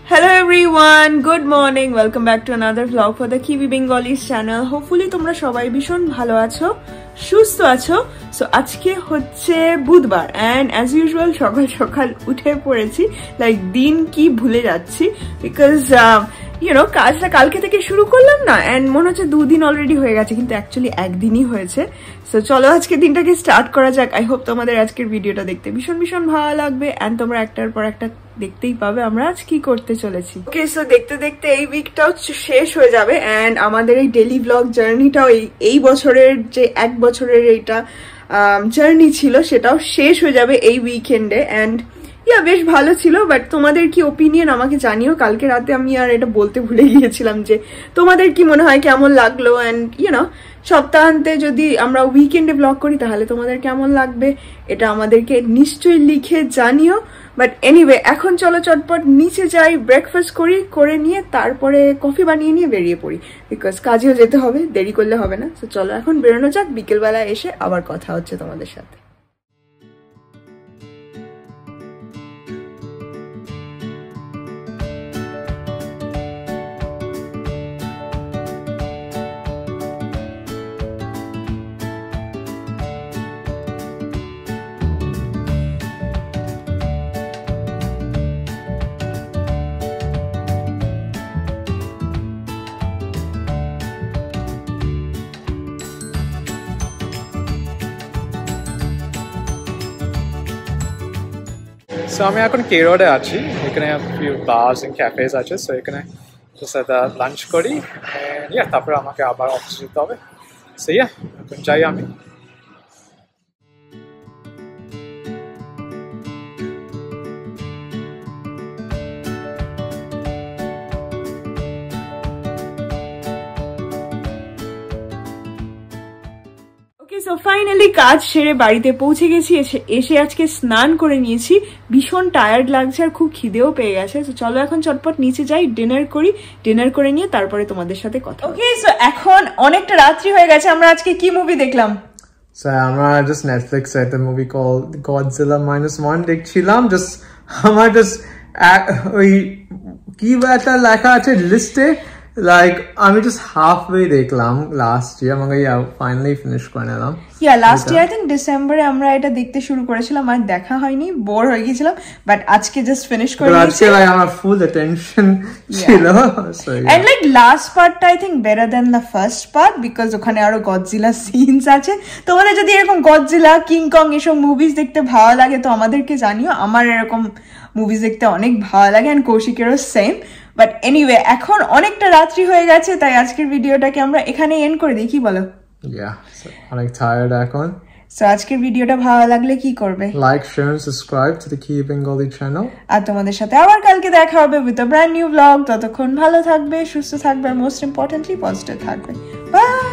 Hello everyone, good morning. Welcome back to another vlog for the Kiwi Bengalis channel. Hopefully তোমরা সবাই ভীষণ ভালো আছো, সুস্থ আছো. So আজকে হচ্ছে বুধবার and as usual সকাল সকাল উঠে পড়েছি. Like দিন কি ভুলে যাচ্ছি because কাজটা কালকে থেকে শুরু করলাম না and মনে হচ্ছে দুদিন অলরেডি হয়ে গেছে কিন্তু অ্যাকচুয়ালি একদিনই হয়েছে. সো চলো আজকে দিনটাকে স্টার্ট করা যাক. আই হোপ তোমাদের আজকের ভিডিওটা দেখতে ভীষণ ভীষণ ভালো লাগবে and তোমরা একটার পর একটা দেখতেই পাবে আমরা আজ কি করতে চলেছি. ওকে, সো দেখতে দেখতে এই উইকটাও শেষ হয়ে যাবে and আমাদের এই ডেইলি ব্লগ জার্নিটাও এই বছরের যে এক বছরের এইটা জার্নি ছিল সেটাও শেষ হয়ে যাবে এই উইকেন্ডে. and বেশ ভালো ছিল, বাট তোমাদের কি ওপিনিয়ন আমাকে জানিও. কালকে রাতে আমি আর এটা বলতে ভুলে গিয়েছিলাম যে তোমাদের কি মনে হয় কেমন লাগলো অ্যান্ড সপ্তাহান্তে যদি আমরা উইকেন্ডে ব্লগ করি তাহলে তোমাদের কেমন লাগবে এটা আমাদেরকে নিশ্চয়ই লিখে জানিও. বাট এনিওয়ে এখন চলো চটপট নিচে যাই, ব্রেকফাস্ট করে নিয়ে তারপরে কফি বানিয়ে নিয়ে বেরিয়ে পড়ি বিকজ কাজেও যেতে হবে, দেরি করলে হবে না. তো চলো এখন বেরোনো যাক, বিকেলবেলা এসে আবার কথা হচ্ছে তোমাদের সাথে. So আমি এখন কে রোডে আছি, এখানে ফিউ বার্স এন্ড ক্যাফেস আছে. সো এখানে লাঞ্চ করি তারপরে আমাকে আবার অফিসে যেতে হবে. সো এখন যাই আমি. সো ফাইনালি কাজ সেরে বাড়িতে পৌঁছে গেছি. এসে আজকে স্নান করে নিয়েছি, ভীষণ টায়ার্ড লাগছে আর খুব খিদেও পেয়ে গেছে. তো চলো এখন চটপট নিচে যাই, ডিনার করি, ডিনার করে নিয়ে তারপরে তোমাদের সাথে কথা. ওকে, সো এখন অনেকটা রাত্রি হয়ে গেছে. আমরা আজকে কি মুভি দেখলাম? So আমরা just Netflix এ একটা মুভি called Godzilla -1 দেখছিলাম. আমার ওই কি একটা লেখা আছে লিস্টে, like আমি just halfway দেখলাম লাস্ট ইয়ার, আমাকে ফাইনালি ফিনিশ করে নিলাম. লাস্ট ইয়ার আই থিংক ডিসেম্বরে আমরা এটা দেখতে শুরু করেছিলাম আর দেখা হয়নি, বোর হয়ে গিয়েছিলাম, বাট আজকে জাস্ট ফিনিশ করে নিয়েছি. আজকে like আমার ফুল অ্যাটেনশন ছিল. and like last partটা I think better than the first part because ওখানে আরো গডজিলা সিনস আছে. তোমাদের যদি এরকম গডজিলা, কিং কং এসব মুভিজ দেখতে ভালো লাগে তো আমাদেরকে জানিও. আমার এরকম মুভিজ দেখতে অনেক ভালো লাগে and কৌশিকেরও সেম. বাট এনিওয়ে এখন অনেকটা রাত্রি হয়ে গেছে, তাই আজকের ভিডিওটাকে আমরা এখানে এন্ড করে দিই, কি বলো? অনেক টায়ার্ড এখন. সো আজকের ভিডিওটা ভালো লাগলে কি করবে? Like, share and subscribe to the Kiwi Bengali channel. আর তোমাদের সাথে আবার কালকে দেখা হবে with a brand new vlog. ততক্ষণ ভালো থাকবে, সুস্থ থাকবে আর মোস্ট ইম্পর্টেন্টলি পজিটিভ থাকবে. বাই.